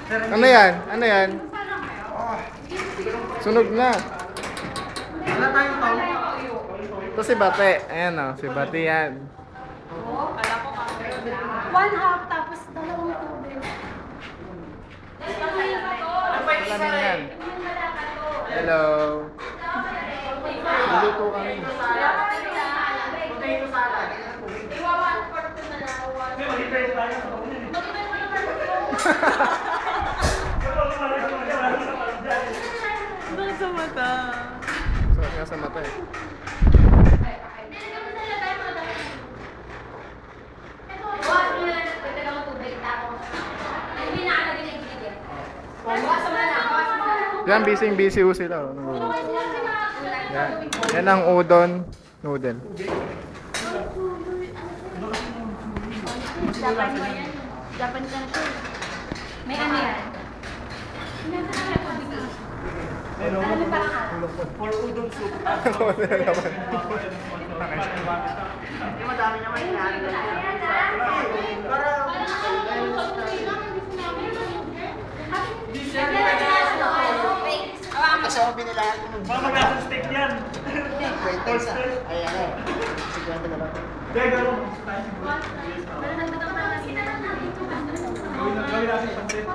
Ano yan? Ano yan? Sunog na. Wala tayong tao. Ito si Bate. Ayan o, si Bate yan. One half tapos dalawang tubig. Ano yan? Hello. Naluto kami. Potato salad. Bakit sa mata? Sarap nga sa mata eh. Yan, busy ho sila. Oh. Yan. Yan ang udon noodle. Japan ka na to. May ano yan? Alam mo parang ano? For udon soup. Ako na naman. Madami naman yan. Kasama binilahan ko. Mga maglasang steak yan. Kwenta isa. Ay, ano. 50 na lang. Gawin natin pansit.